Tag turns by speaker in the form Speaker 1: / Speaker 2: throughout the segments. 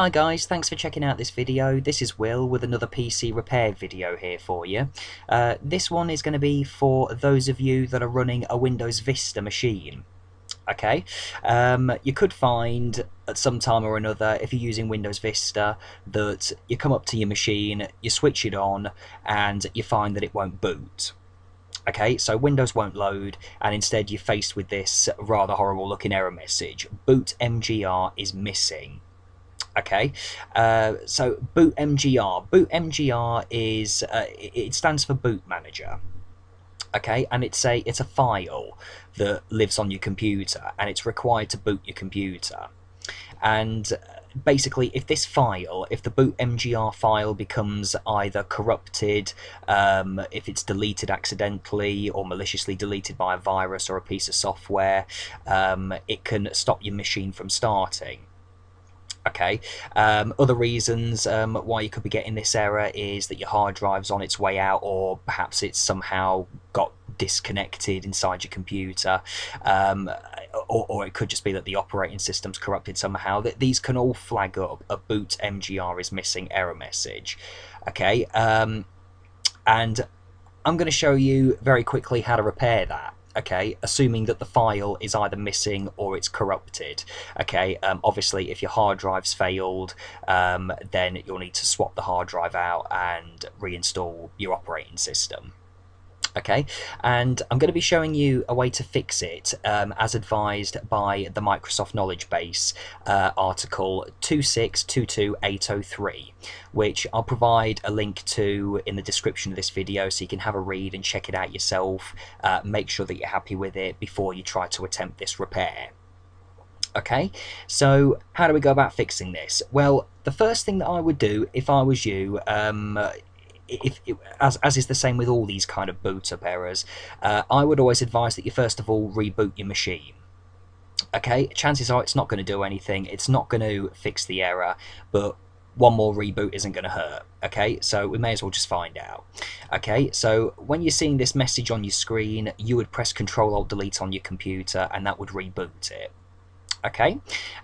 Speaker 1: Hi guys, thanks for checking out this video. This is Will with another PC repair video here for you. This one is going to be for those of you that are running a Windows Vista machine. Okay, you could find at some time or another, if you're using Windows Vista, that you come up to your machine, you switch it on, and you find that it won't boot. Okay, so Windows won't load, and instead you're faced with this rather horrible looking error message. BOOTMGR is missing. Okay, so BOOTMGR is it stands for Boot Manager. Okay, and it's a file that lives on your computer, and it's required to boot your computer. And basically, if this file, if the BOOTMGR file becomes either corrupted, if it's deleted accidentally or maliciously deleted by a virus or a piece of software, it can stop your machine from starting. Okay, other reasons why you could be getting this error is that your hard drive's on its way out, or perhaps it's somehow got disconnected inside your computer, or it could just be that the operating system's corrupted somehow. These can all flag up a BOOTMGR is missing error message. Okay, and I'm going to show you very quickly how to repair that. Okay, assuming that the file is either missing or it's corrupted. Okay, obviously if your hard drive's failed, then you'll need to swap the hard drive out and reinstall your operating system. Okay, and I'm going to be showing you a way to fix it as advised by the Microsoft Knowledge Base article 2622803, which I'll provide a link to in the description of this video so you can have a read and check it out yourself. Make sure that you're happy with it before you try to attempt this repair. Okay, so how do we go about fixing this? Well, the first thing that I would do if I was you, as is the same with all these kind of boot up errors, I would always advise that you first of all reboot your machine. Okay, chances are it's not going to do anything, it's not going to fix the error, but one more reboot isn't going to hurt. Okay, so we may as well just find out. Okay, so when you're seeing this message on your screen, you would press Ctrl-Alt-Delete on your computer and that would reboot it. Okay,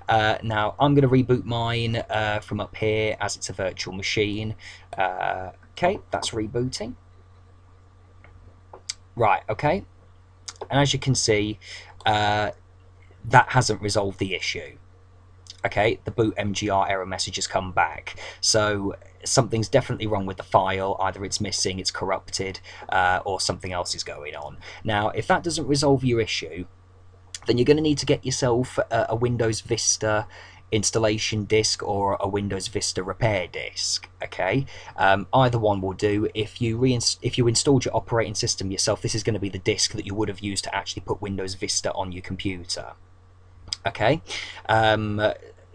Speaker 1: now I'm going to reboot mine from up here as it's a virtual machine. Okay, that's rebooting. Right, okay, and as you can see, that hasn't resolved the issue. Okay, the BOOTMGR error message has come back, so something's definitely wrong with the file. Either it's missing, it's corrupted, or something else is going on. Now, if that doesn't resolve your issue, then you're going to need to get yourself a Windows Vista installation disk or a Windows Vista repair disk. Okay, either one will do. If you installed your operating system yourself, this is going to be the disk that you would have used to actually put Windows Vista on your computer. Okay,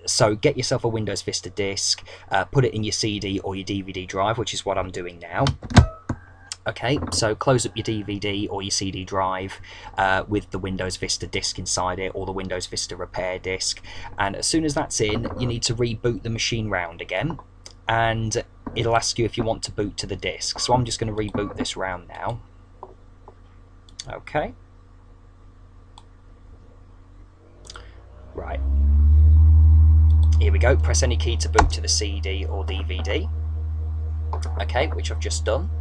Speaker 1: so get yourself a Windows Vista disk, put it in your CD or your DVD drive, which is what I'm doing now. Okay, so close up your DVD or your CD drive with the Windows Vista disk inside it, or the Windows Vista repair disk, and as soon as that's in, you need to reboot the machine round again, and it'll ask you if you want to boot to the disk. So I'm just going to reboot this round now. Okay, right, here we go. Press any key to boot to the CD or DVD. Okay, which I've just done.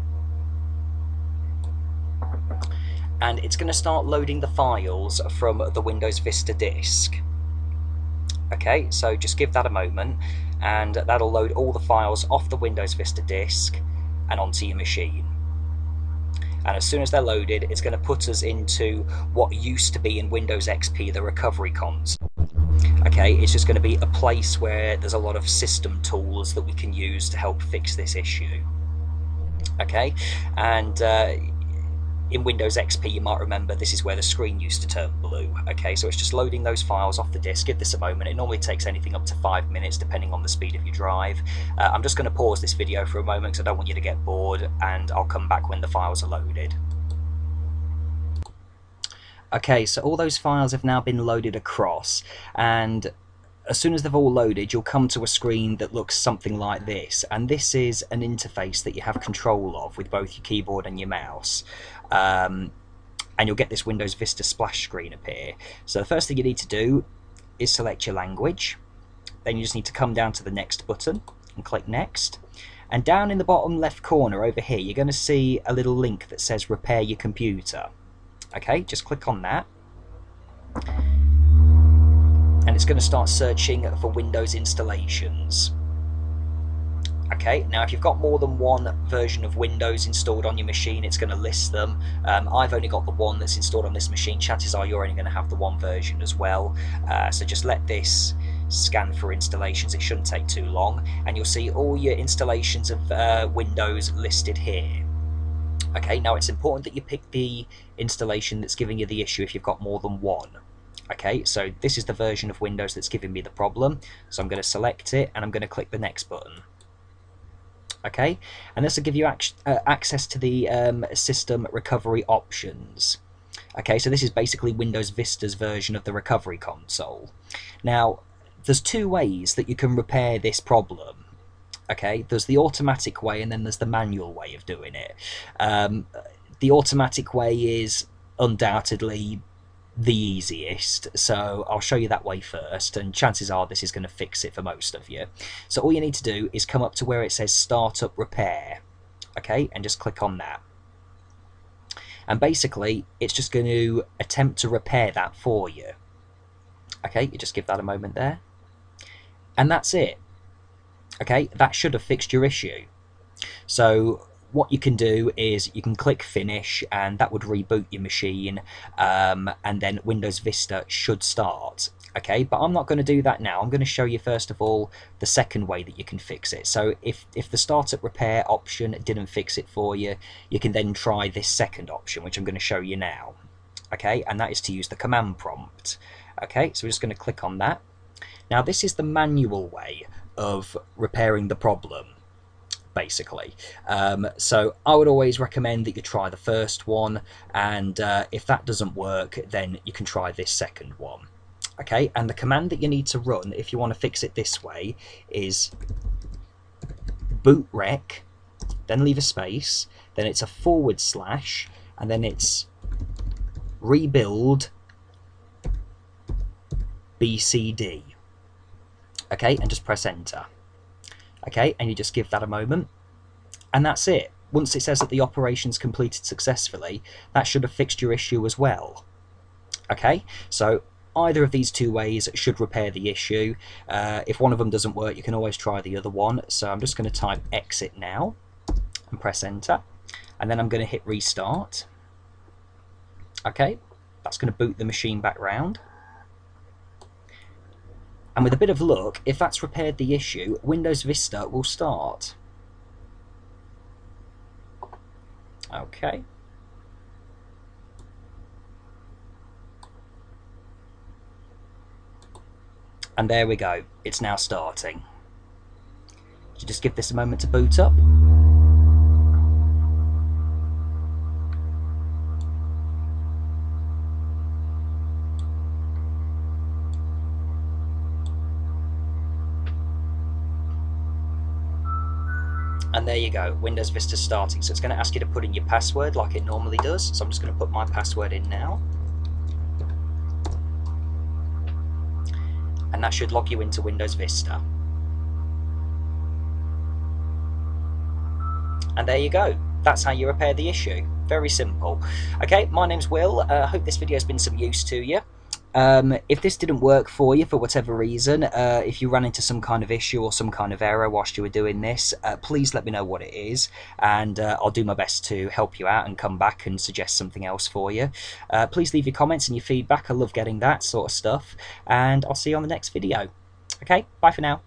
Speaker 1: And it's going to start loading the files from the Windows Vista disk. Okay, so just give that a moment, and that'll load all the files off the Windows Vista disk and onto your machine. And as soon as they're loaded, it's going to put us into what used to be in Windows XP the recovery console. Okay, it's just going to be a place where there's a lot of system tools that we can use to help fix this issue. Okay, and in Windows XP, you might remember this is where the screen used to turn blue. Okay, so it's just loading those files off the disk. Give this a moment. It normally takes anything up to 5 minutes, depending on the speed of your drive. I'm just going to pause this video for a moment because I don't want you to get bored, and I'll come back when the files are loaded. Okay, so all those files have now been loaded across, and as soon as they've all loaded, you'll come to a screen that looks something like this, and this is an interface that you have control of with both your keyboard and your mouse. And you'll get this Windows Vista splash screen appear. So the first thing you need to do is select your language. then you just need to come down to the next button and click next. And down in the bottom left corner over here, you're going to see a little link that says repair your computer. Okay, just click on that. And it's going to start searching for Windows installations. Okay, now if you've got more than one version of Windows installed on your machine, it's going to list them. I've only got the one that's installed on this machine. Chances are you're only going to have the one version as well. So just let this scan for installations. It shouldn't take too long, and you'll see all your installations of Windows listed here. Okay, now it's important that you pick the installation that's giving you the issue if you've got more than one. Okay, so this is the version of Windows that's giving me the problem, so I'm going to select it and I'm going to click the next button. Okay, and this will give you access to the system recovery options. Okay, so this is basically Windows Vista's version of the recovery console. Now, there's two ways that you can repair this problem. Okay, there's the automatic way and then there's the manual way of doing it. The automatic way is undoubtedly the easiest, so I'll show you that way first, and chances are this is going to fix it for most of you. So all you need to do is come up to where it says Startup Repair, okay, and just click on that. And basically it's just going to attempt to repair that for you. Okay, you just give that a moment there, and that's it. Okay, that should have fixed your issue. So what you can do is you can click finish and that would reboot your machine, and then Windows Vista should start. Okay, but I'm not going to do that now. I'm going to show you first of all the second way that you can fix it. So if the startup repair option didn't fix it for you, you can then try this second option, which I'm going to show you now. Okay, and that is to use the command prompt. Okay, so we're just going to click on that. Now this is the manual way of repairing the problem, basically. So I would always recommend that you try the first one, and if that doesn't work, then you can try this second one. Okay, and the command that you need to run if you want to fix it this way is bootrec, then leave a space, then it's a /, and then it's rebuild BCD. Okay, and just press enter. Okay, and you just give that a moment, and that's it. Once it says that the operation's completed successfully, that should have fixed your issue as well. Okay, so either of these two ways should repair the issue. If one of them doesn't work, you can always try the other one. So I'm just going to type exit now and press enter, and then I'm going to hit restart. Okay, that's going to boot the machine back round. And with a bit of luck, if that's repaired the issue, Windows Vista will start. Okay. And there we go, it's now starting. So just give this a moment to boot up. And there you go, Windows Vista starting. So it's going to ask you to put in your password like it normally does. So I'm just going to put my password in now. And that should log you into Windows Vista. And there you go. That's how you repair the issue. Very simple. Okay, my name's Will. I hope this video has been some use to you. If this didn't work for you for whatever reason, if you ran into some kind of issue or some kind of error whilst you were doing this, please let me know what it is, and I'll do my best to help you out and come back and suggest something else for you. Please leave your comments and your feedback. I love getting that sort of stuff, and I'll see you on the next video. Okay, bye for now.